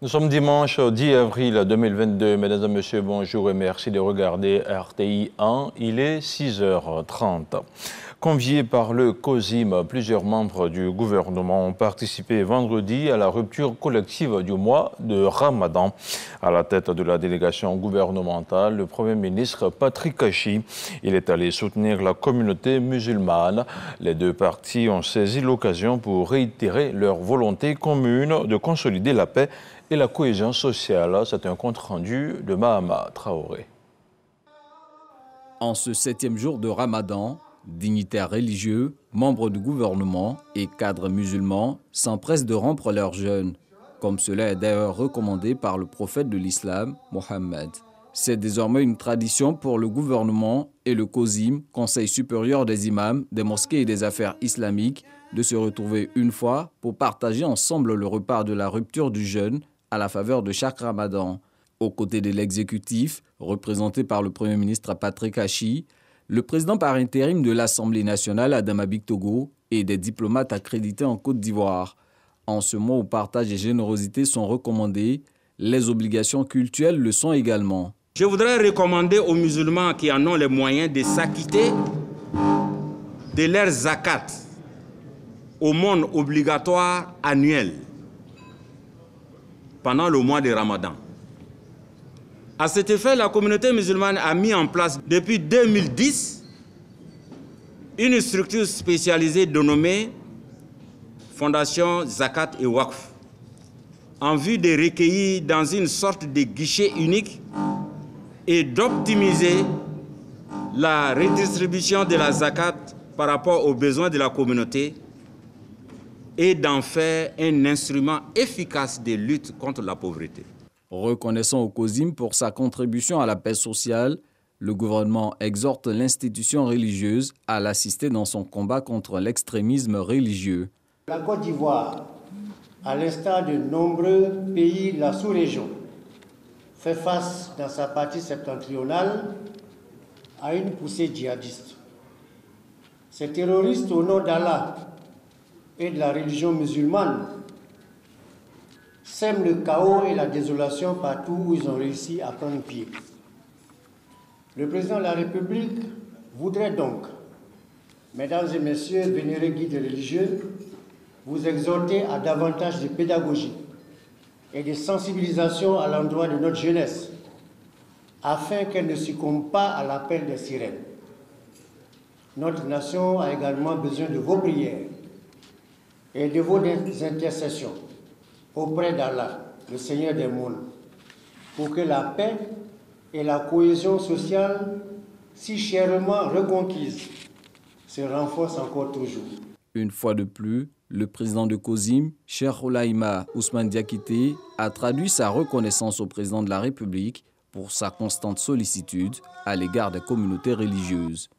Nous sommes dimanche 10 avril 2022. Mesdames et messieurs, bonjour et merci de regarder RTI 1. Il est 6h30. Conviés par le COSIM, plusieurs membres du gouvernement ont participé vendredi à la rupture collective du mois de Ramadan. À la tête de la délégation gouvernementale, le Premier ministre Patrick Kachi. Il est allé soutenir la communauté musulmane. Les deux parties ont saisi l'occasion pour réitérer leur volonté commune de consolider la paix et la cohésion sociale. C'est un compte-rendu de Mahama Traoré. En ce 7e jour de Ramadan, dignitaires religieux, membres du gouvernement et cadres musulmans s'empressent de rompre leur jeûne, comme cela est d'ailleurs recommandé par le prophète de l'islam, Mohammed. C'est désormais une tradition pour le gouvernement et le COSIM, Conseil supérieur des imams, des mosquées et des affaires islamiques, de se retrouver une fois pour partager ensemble le repas de la rupture du jeûne à la faveur de chaque Ramadan. Aux côtés de l'exécutif, représenté par le Premier ministre Patrick Kachi, le président par intérim de l'Assemblée nationale, Adama Bictogo, et des diplomates accrédités en Côte d'Ivoire. En ce mois où partage et générosité sont recommandés, les obligations cultuelles le sont également. Je voudrais recommander aux musulmans qui en ont les moyens de s'acquitter de leur zakat, aumône obligatoire annuelle, pendant le mois de Ramadan. À cet effet, la communauté musulmane a mis en place depuis 2010 une structure spécialisée dénommée Fondation Zakat et Waqf, en vue de recueillir dans une sorte de guichet unique et d'optimiser la redistribution de la zakat par rapport aux besoins de la communauté et d'en faire un instrument efficace de lutte contre la pauvreté. Reconnaissant au COSIM pour sa contribution à la paix sociale, le gouvernement exhorte l'institution religieuse à l'assister dans son combat contre l'extrémisme religieux. La Côte d'Ivoire, à l'instar de nombreux pays de la sous-région, fait face dans sa partie septentrionale à une poussée djihadiste. Ces terroristes, au nom d'Allah et de la religion musulmane, sèment le chaos et la désolation partout où ils ont réussi à prendre pied. Le président de la République voudrait donc, mesdames et messieurs, vénérés guides religieux, vous exhorter à davantage de pédagogie et de sensibilisation à l'endroit de notre jeunesse, afin qu'elle ne succombe pas à l'appel des sirènes. Notre nation a également besoin de vos prières et de vos intercessions auprès d'Allah, le Seigneur des mondes, pour que la paix et la cohésion sociale, si chèrement reconquises, se renforcent encore toujours. Une fois de plus, le président de COSIM, Cheikh Oulaïma Ousmane Diakité, a traduit sa reconnaissance au président de la République pour sa constante sollicitude à l'égard des communautés religieuses.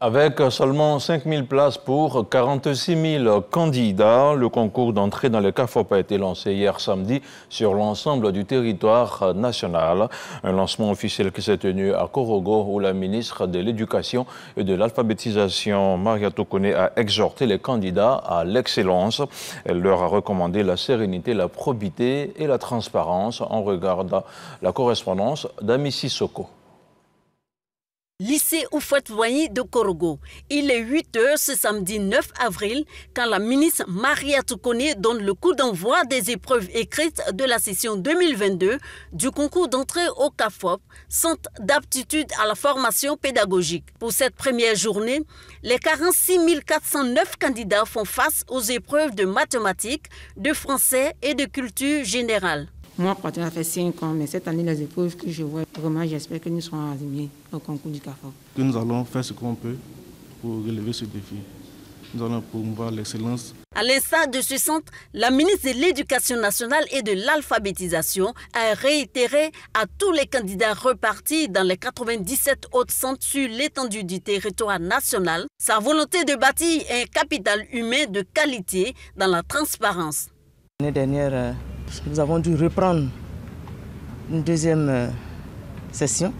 Avec seulement 5 000 places pour 46 000 candidats, le concours d'entrée dans les CAFOP a été lancé hier samedi sur l'ensemble du territoire national. Un lancement officiel qui s'est tenu à Korogo où la ministre de l'Éducation et de l'Alphabétisation, Maria Tokone, a exhorté les candidats à l'excellence. Elle leur a recommandé la sérénité, la probité et la transparence. On regarde la correspondance d'Ami Sissoko. Lycée Houphouët-Boigny de Korogo. Il est 8h ce samedi 9 avril quand la ministre Maria Tokone donne le coup d'envoi des épreuves écrites de la session 2022 du concours d'entrée au CAFOP, Centre d'aptitude à la formation pédagogique. Pour cette première journée, les 46 409 candidats font face aux épreuves de mathématiques, de français et de culture générale. Moi, ça fait 5 ans, mais cette année, les épreuves que je vois, vraiment, j'espère que nous serons admis au concours du CAFOP. Que nous allons faire ce qu'on peut pour relever ce défi. Nous allons promouvoir l'excellence. À l'instar de ce centre, la ministre de l'Éducation nationale et de l'Alphabétisation a réitéré à tous les candidats repartis dans les 97 autres centres sur l'étendue du territoire national sa volonté de bâtir un capital humain de qualité dans la transparence. L'année dernière, nous avons dû reprendre une deuxième session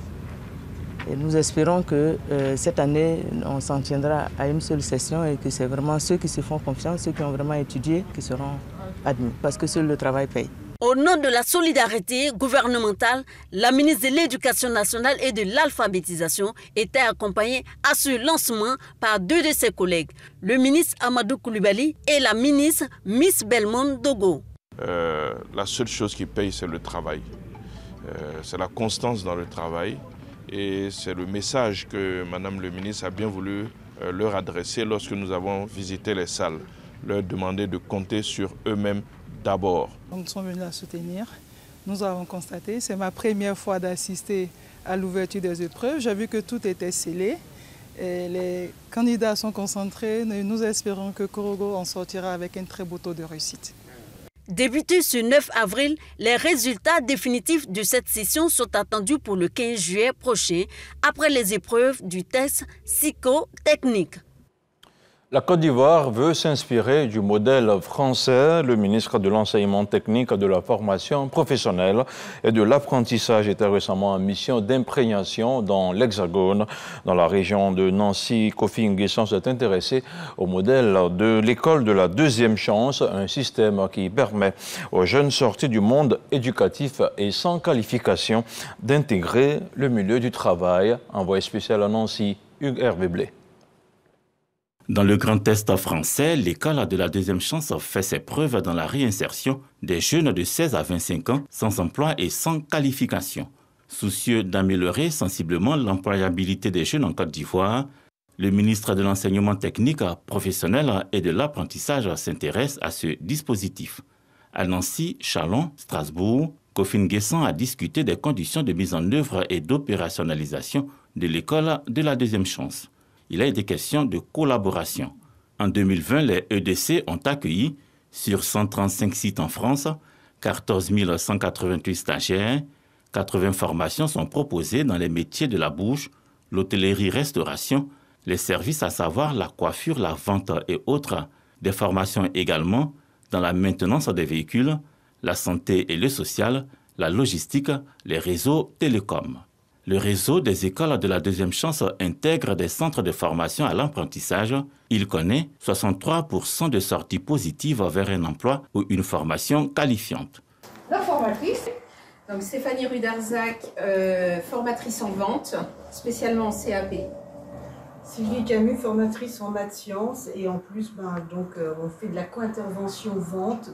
et nous espérons que cette année, on s'en tiendra à une seule session et que c'est vraiment ceux qui se font confiance, ceux qui ont vraiment étudié, qui seront admis, parce que seul le travail paye. Au nom de la solidarité gouvernementale, la ministre de l'Éducation nationale et de l'alphabétisation était accompagnée à ce lancement par deux de ses collègues, le ministre Amadou Koulibaly et la ministre Miss Belmont Dogo. La seule chose qui paye, c'est le travail. C'est la constance dans le travail et c'est le message que Madame le ministre a bien voulu leur adresser lorsque nous avons visité les salles, leur demander de compter sur eux-mêmes d'abord. Nous sommes venus la soutenir. Nous avons constaté, c'est ma première fois d'assister à l'ouverture des épreuves. J'ai vu que tout était scellé. Et les candidats sont concentrés. Nous espérons que Korogo en sortira avec un très beau taux de réussite. Débuté ce 9 avril, les résultats définitifs de cette session sont attendus pour le 15 juillet prochain, après les épreuves du test psychotechnique. La Côte d'Ivoire veut s'inspirer du modèle français. Le ministre de l'Enseignement technique, de la formation professionnelle et de l'apprentissage était récemment en mission d'imprégnation dans l'Hexagone. Dans la région de Nancy, Kofi Nguessan s'est intéressé au modèle de l'école de la deuxième chance, un système qui permet aux jeunes sortis du monde éducatif et sans qualification d'intégrer le milieu du travail. Envoyé spécial à Nancy, Hugues Hervé Blé. Dans le Grand Est français, l'école de la deuxième chance fait ses preuves dans la réinsertion des jeunes de 16 à 25 ans sans emploi et sans qualification. Soucieux d'améliorer sensiblement l'employabilité des jeunes en Côte d'Ivoire, le ministre de l'Enseignement technique, professionnel et de l'apprentissage s'intéresse à ce dispositif. À Nancy, Chalon, Strasbourg, Kofi Nguessan a discuté des conditions de mise en œuvre et d'opérationnalisation de l'école de la deuxième chance. Il a été question de collaboration. En 2020, les EDC ont accueilli, sur 135 sites en France, 14 188 stagiaires. 80 formations sont proposées dans les métiers de la bouche, l'hôtellerie-restauration, les services à savoir la coiffure, la vente et autres. Des formations également dans la maintenance des véhicules, la santé et le social, la logistique, les réseaux télécoms. Le réseau des écoles de la deuxième chance intègre des centres de formation à l'apprentissage. Il connaît 63% de sorties positives vers un emploi ou une formation qualifiante. La formatrice, donc Stéphanie Rudarzac, formatrice en vente, spécialement en CAP. Sylvie Camus, formatrice en maths sciences et en plus on fait de la co-intervention vente,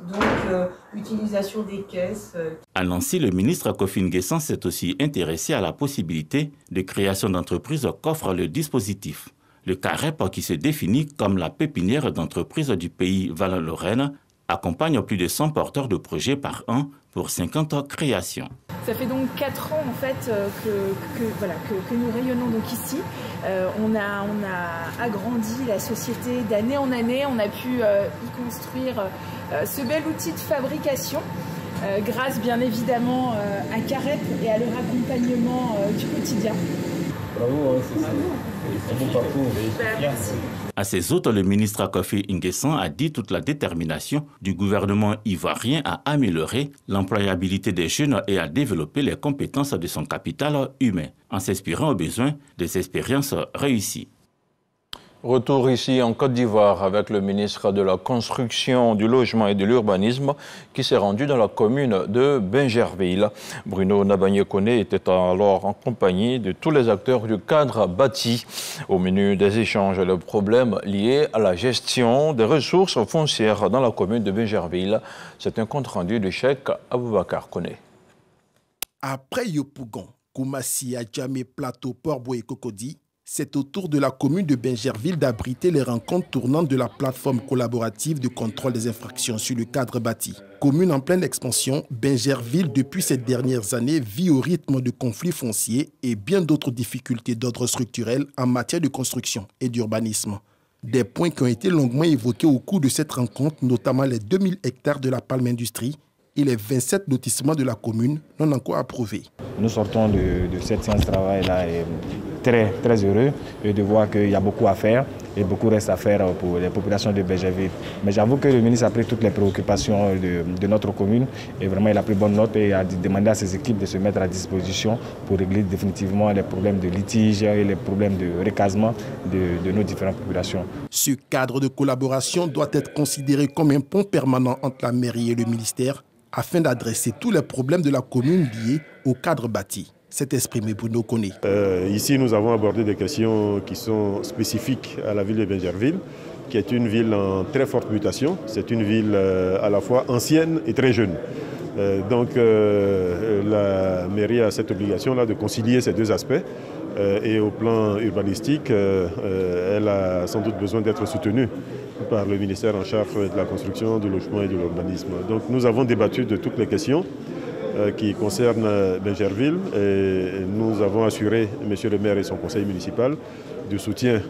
utilisation des caisses. À Nancy, le ministre Kofi Nguessan s'est aussi intéressé à la possibilité de création d'entreprises qu'offre le dispositif. Le CAREP, qui se définit comme la pépinière d'entreprises du pays Val-Lorraine, accompagne plus de 100 porteurs de projets par an pour 50 créations. Ça fait donc 4 ans en fait que nous rayonnons donc ici. On a agrandi la société d'année en année. On a pu y construire ce bel outil de fabrication grâce bien évidemment à CAREP et à leur accompagnement du quotidien. Bravo, c'est un bon parcours. Merci. À ses hôtes, le ministre Kofi Nguessan a dit toute la détermination du gouvernement ivoirien à améliorer l'employabilité des jeunes et à développer les compétences de son capital humain, en s'inspirant aux besoins des expériences réussies. Retour ici en Côte d'Ivoire avec le ministre de la Construction, du Logement et de l'Urbanisme qui s'est rendu dans la commune de Bingerville. Bruno Nabagné-Kone était alors en compagnie de tous les acteurs du cadre bâti. Au menu des échanges, le problème lié à la gestion des ressources foncières dans la commune de Bingerville. C'est un compte-rendu de Cheikh Aboubakar Kone. Après Yopougon, Koumassi, Adjamé, Plateau, Port-Boué et Cocody, c'est au tour de la commune de Bingerville d'abriter les rencontres tournantes de la plateforme collaborative de contrôle des infractions sur le cadre bâti. Commune en pleine expansion, Bingerville, depuis ces dernières années, vit au rythme de conflits fonciers et bien d'autres difficultés d'ordre structurel en matière de construction et d'urbanisme. Des points qui ont été longuement évoqués au cours de cette rencontre, notamment les 2000 hectares de la Palme Industrie et les 27 lotissements de la commune non encore approuvés. Nous sortons de cette séance de travail-là très heureux de voir qu'il y a beaucoup à faire et beaucoup reste à faire pour les populations de Benjerville. Mais j'avoue que le ministre a pris toutes les préoccupations de notre commune et vraiment il a pris bonne note et a demandé à ses équipes de se mettre à disposition pour régler définitivement les problèmes de litige et les problèmes de recasement de nos différentes populations. Ce cadre de collaboration doit être considéré comme un pont permanent entre la mairie et le ministère afin d'adresser tous les problèmes de la commune liés au cadre bâti. C'est exprimé Bruno Koné. Ici, nous avons abordé des questions qui sont spécifiques à la ville de Benjerville, qui est une ville en très forte mutation. C'est une ville à la fois ancienne et très jeune. Donc la mairie a cette obligation-là de concilier ces deux aspects. Et au plan urbanistique, elle a sans doute besoin d'être soutenue par le ministère en charge de la construction, du logement et de l'urbanisme. Donc nous avons débattu de toutes les questions qui concernent Benjerville et nous avons assuré M. le maire et son conseil municipal du soutien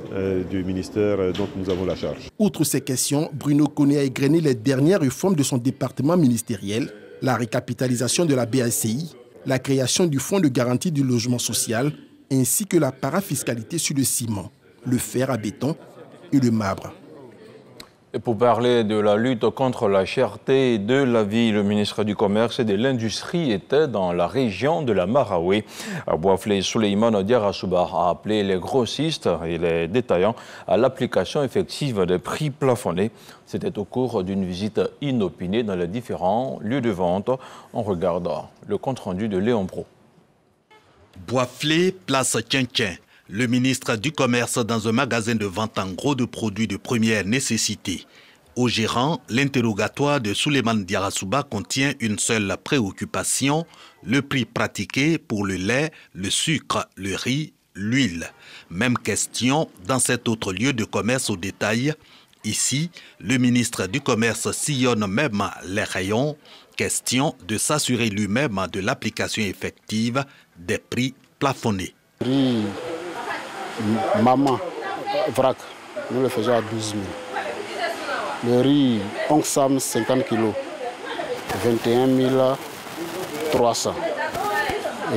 du ministère dont nous avons la charge. Outre ces questions, Bruno Koné a égrené les dernières réformes de son département ministériel, la récapitalisation de la BACI, la création du fonds de garantie du logement social, ainsi que la parafiscalité sur le ciment, le fer à béton et le marbre. Et pour parler de la lutte contre la cherté de la vie, le ministre du Commerce et de l'Industrie était dans la région de la Maraoué. À Boisflé, Souleymane Diarra a appelé les grossistes et les détaillants à l'application effective des prix plafonnés. C'était au cours d'une visite inopinée dans les différents lieux de vente. On regarde le compte-rendu de Léon Pro. Boisflé, place Tchin-Tchin. Le ministre du Commerce dans un magasin de vente en gros de produits de première nécessité. Au gérant, l'interrogatoire de Souleymane Diarra contient une seule préoccupation, le prix pratiqué pour le lait, le sucre, le riz, l'huile. Même question dans cet autre lieu de commerce au détail. Ici, le ministre du Commerce sillonne même les rayons. Question de s'assurer lui-même de l'application effective des prix plafonnés. Riz, maman, vrac, nous le faisons à 12 000. Le riz, Ongsam, 50 kg, 21 300.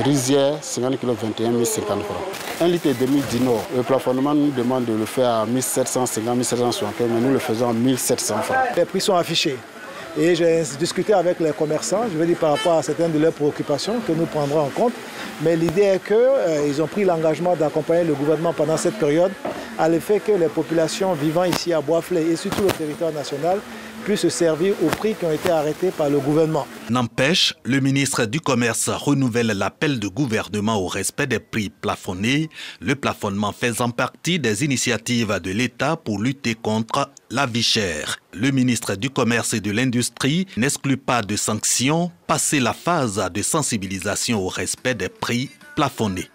Rizière, 50 kg, 21 050 francs. 1,5 litre d'Inor. Le plafonnement nous demande de le faire à 1750, 1760, mais nous le faisons à 1700 francs. Les prix sont affichés. Et j'ai discuté avec les commerçants, je veux dire par rapport à certaines de leurs préoccupations que nous prendrons en compte. Mais l'idée est qu'ils ont pris l'engagement d'accompagner le gouvernement pendant cette période à l'effet que les populations vivant ici à Boisflé et sur tout le territoire national puissent se servir aux prix qui ont été arrêtés par le gouvernement. N'empêche, le ministre du Commerce renouvelle l'appel du gouvernement au respect des prix plafonnés, le plafonnement faisant partie des initiatives de l'État pour lutter contre la vie chère. Le ministre du Commerce et de l'Industrie n'exclut pas de sanctions, passé la phase de sensibilisation au respect des prix plafonnés.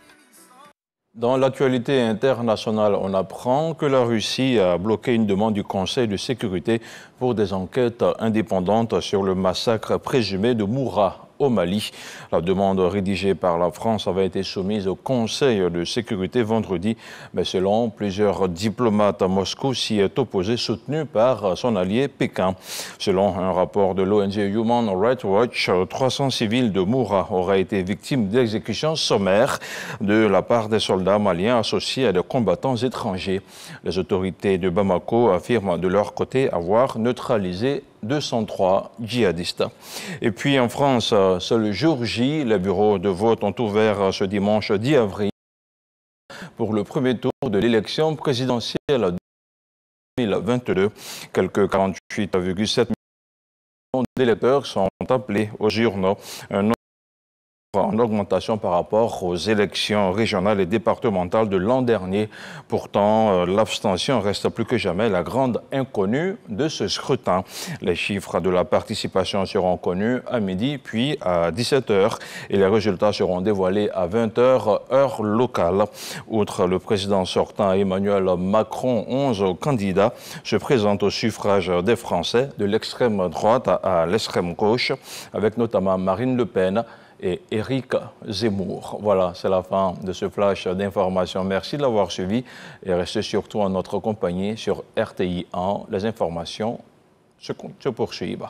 Dans l'actualité internationale, on apprend que la Russie a bloqué une demande du Conseil de sécurité pour des enquêtes indépendantes sur le massacre présumé de Moura au Mali. La demande rédigée par la France avait été soumise au Conseil de sécurité vendredi, mais selon plusieurs diplomates, Moscou s'y est opposé, soutenu par son allié Pékin. Selon un rapport de l'ONG Human Rights Watch, 300 civils de Moura auraient été victimes d'exécutions sommaires de la part des soldats maliens associés à des combattants étrangers. Les autorités de Bamako affirment de leur côté avoir neutralisé 203 djihadistes. Et puis en France, c'est le jour J. Les bureaux de vote ont ouvert ce dimanche 10 avril pour le premier tour de l'élection présidentielle 2022. Quelques 48,7 millions d'électeurs sont appelés aux urnes. Un en augmentation par rapport aux élections régionales et départementales de l'an dernier. Pourtant, l'abstention reste plus que jamais la grande inconnue de ce scrutin. Les chiffres de la participation seront connus à midi puis à 17h et les résultats seront dévoilés à 20h heure locale. Outre le président sortant Emmanuel Macron, 11 candidats se présentent au suffrage des Français de l'extrême droite à l'extrême gauche, avec notamment Marine Le Pen et Éric Zemmour. Voilà, c'est la fin de ce flash d'informations. Merci de l'avoir suivi et restez surtout en notre compagnie sur RTI 1. Les informations se poursuivent.